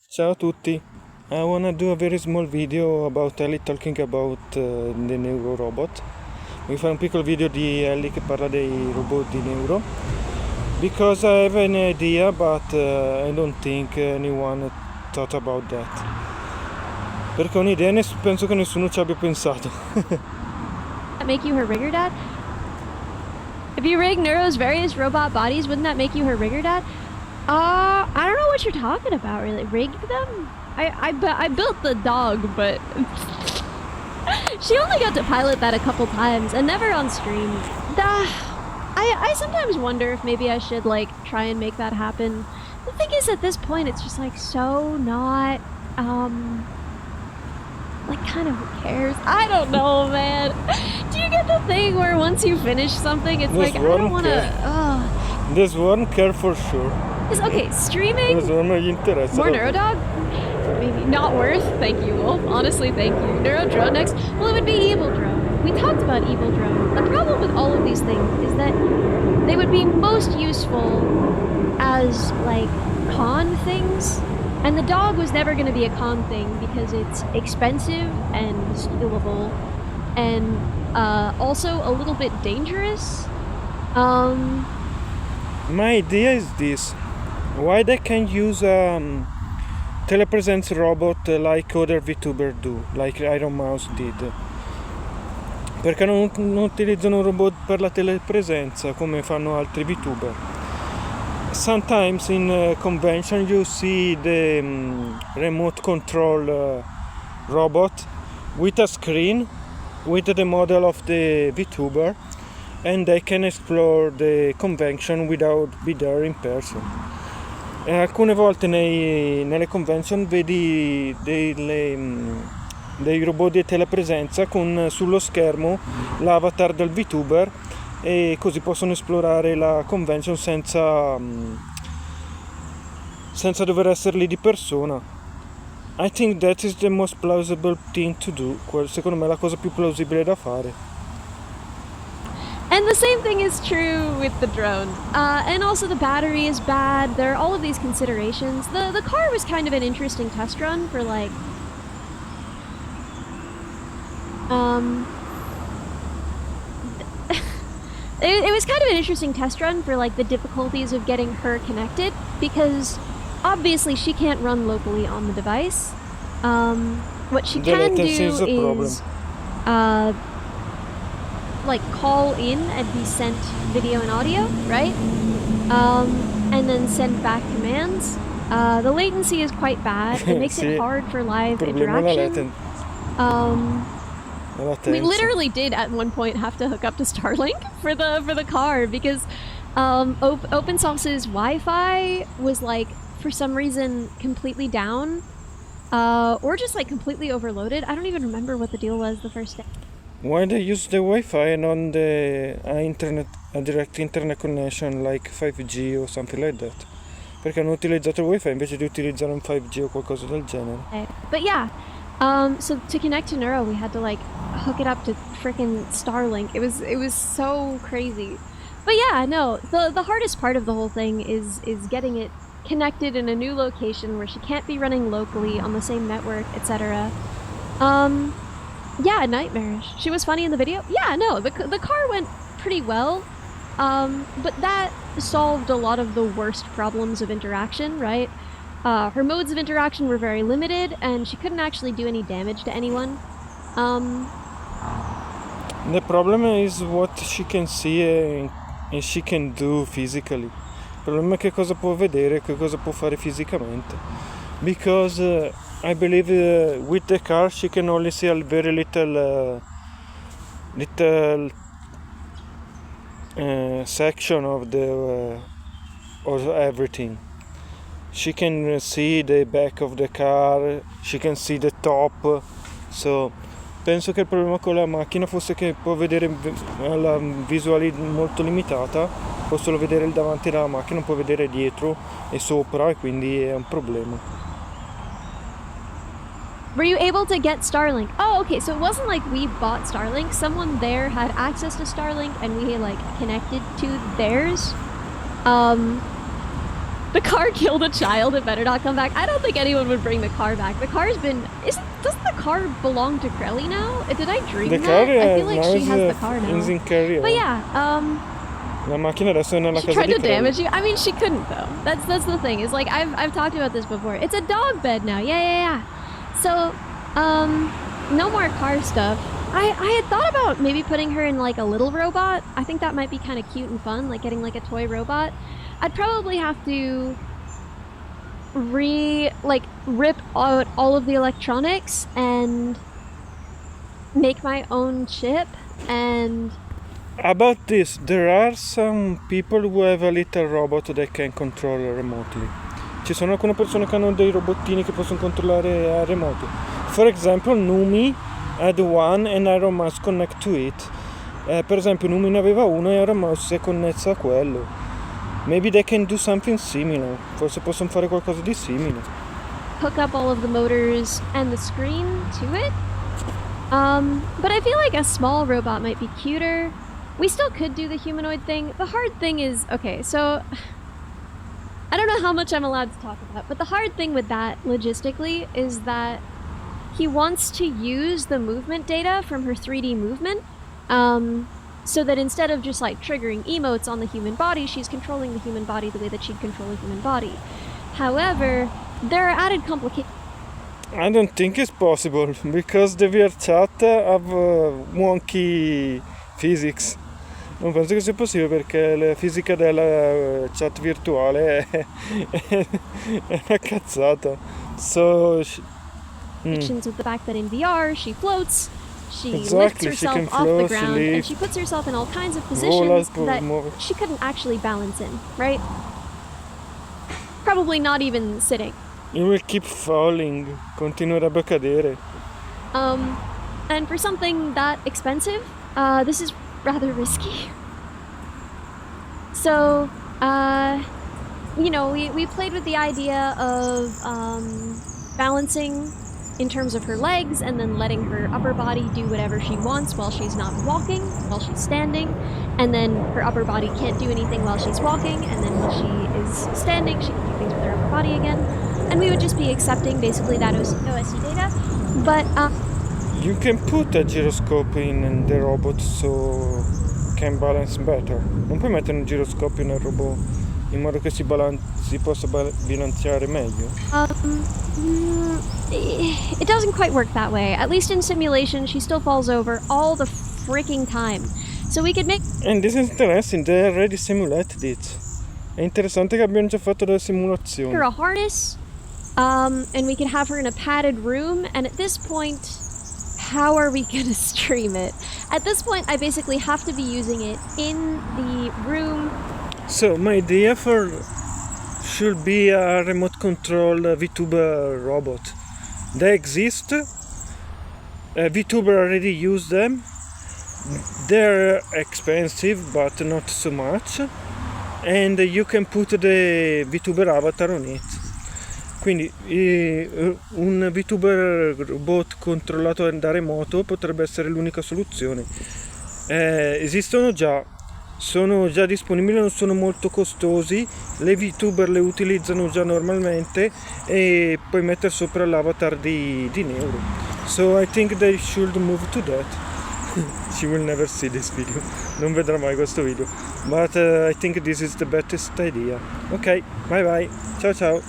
Ciao a tutti. I wanna do a very small video about Ellie talking about the neuro robot. Mi fare un piccolo video di Ellie che parla dei robot di neuro. Because I have an idea, but I don't think anyone thought about that. Perché ho un'idea e penso che nessuno ci abbia pensato. Make you her rigger dad? If you rig Neuro's various robot bodies, wouldn't that make you her rigger dad? I don't know what you're talking about, really. Rig them? I built the dog, but she only got to pilot that a couple times and never on stream. I sometimes wonder if maybe I should like try and make that happen. The thing is, at this point, it's just like so not like kind of who cares? I don't know, man. Do you get the thing where once you finish something, it's This like I don't want to. This one care for sure. Okay, streaming. This one non gli interessa. More Neurodog? Maybe not worth. Thank you, Wolf. Honestly, thank you. Neuro Drone next. Well, it would be Evil Drone. We talked about Evil Drone. The problem with all of these things is that they would be most useful as like con things, and the dog was never going to be a con thing because it's expensive and stealable, and also a little bit dangerous. My idea is this. Why they can use telepresence robot like other vtuber do, like ironmouse did? Perché non utilizzano un robot per la telepresenza come fanno altri vtuber? Sometimes in convention you see the remote control robot with a screen with the model of the vtuber, and they can explore the convention without be there in person. E alcune volte nelle convention vedi dei robot di telepresenza con sullo schermo l'avatar del vtuber, e così possono esplorare la convention senza dover essere lì di persona. I think that is the most plausible thing to do. Secondo me è la cosa più plausibile da fare. And the same thing is true with the drone. And also the battery is bad. There are all of these considerations. The car was kind of an interesting test run for like... it was kind of an interesting test run for like the difficulties of getting her connected, because obviously she can't run locally on the device. What she can do is like call in and be sent video and audio, right? And then send back commands. The latency is quite bad. It makes it hard for live interaction. We literally did at one point have to hook up to Starlink for the car because OpenSauce's Wi-Fi was like for some reason completely down, or just like completely overloaded. I don't even remember what the deal was the first day. Why they use the Wi-Fi and on the a direct internet connection like 5G or something like that? Perché hanno utilizzato il Wi-Fi invece di utilizzare un 5G o qualcosa del genere. But yeah, so to connect to Neuro, we had to like hook it up to freaking Starlink. It was so crazy. But yeah, no, the hardest part of the whole thing is getting it connected in a new location where she can't be running locally on the same network, etc. Yeah, nightmarish. She was funny in the video. Yeah, no, the car went pretty well, but that solved a lot of the worst problems of interaction, right? Her modes of interaction were very limited, and she couldn't actually do any damage to anyone. The problem is what she can see and she can do physically. Il problema è che cosa può vedere e che cosa può fare fisicamente. Because I believe with the car she can only see a very little section of the of everything. She can see the back of the car, she can see the top, so penso che il problema con la macchina fosse che può vedere la visuale molto limitata, può solo vedere il davanti della macchina, non può vedere dietro e sopra, e quindi è un problema. Were you able to get Starlink? Oh, okay, so it wasn't like we bought Starlink. Someone there had access to Starlink and we like connected to theirs. The car killed a child. It better not come back. I don't think anyone would bring the car back. The car's been... Doesn't the car belong to Crelly now? Did I dream The that? car, I feel like she has the car now. is in carrier. But yeah, La macchina adesso è nella she casa tried di to Crelly. damage you. I mean, she couldn't though. That's the thing. Is like I've talked about this before. It's a dog bed now. Yeah. So, no more car stuff. I had thought about maybe putting her in like a little robot. I think that might be kind of cute and fun, like getting like a toy robot. I'd probably have to rip out all of the electronics and make my own chip and... About this, there are some people who have a little robot that can control remotely. Ci sono alcune persone che hanno dei robottini che possono controllare a remoto. For example, Numi had one and ironmouse connect to it. Per esempio, Numi ne aveva uno e ironmouse si è connesso a quello. Maybe they can do something similar. Forse possono fare qualcosa di simile. Hook up all of the motors and the screen to it. But I feel like a small robot might be cuter. We still could do the humanoid thing. The hard thing is, okay, so I don't know how much I'm allowed to talk about, but the hard thing with that logistically is that he wants to use the movement data from her 3D movement, so that instead of just like triggering emotes on the human body, she's controlling the human body the way that she'd control a human body. However, there are added complications. I don't think it's possible because the VR chat have wonky physics. Non penso che sia possibile perché la fisica della chat virtuale è una cazzata. So With the fact that in VR she floats, she Exactly, lifts she herself can off the float, ground, she and lifts, she puts herself in all kinds of rolla, positions that muove. she couldn't actually balance in, right? Probably not even sitting. You will keep falling, continuerebbe a cadere. And for something that expensive, this is rather risky. So, we played with the idea of balancing in terms of her legs and then letting her upper body do whatever she wants while she's not walking, while she's standing, and then her upper body can't do anything while she's walking, and then while she is standing, she can do things with her upper body again. And we would just be accepting basically that OSC data. But You can put a gyroscope in the robot so can balance better. Non puoi mettere un giroscopio nel robot in modo che si possa bilanciare meglio? It doesn't quite work that way. At least in simulation, she still falls over all the freaking time. So we could make... And this is interesting, they already simulated it. È interessante che abbiano già fatto delle simulazioni. her a harness, and we could have her in a padded room, and at this point, how are we gonna stream it? At this point, I basically have to be using it in the room. So my idea should be a remote control vtuber robot. They exist. VTuber already use them. They're expensive, but not so much. And you can put the VTuber avatar on it. Quindi un VTuber robot controllato da remoto potrebbe essere l'unica soluzione. Esistono già, sono già disponibili, non sono molto costosi, le VTuber le utilizzano già normalmente e puoi mettere sopra l'avatar di neuro. So I think they should move to that. She will never see this video, non vedrà mai questo video, but I think this is the best idea. Ok, bye bye, ciao ciao.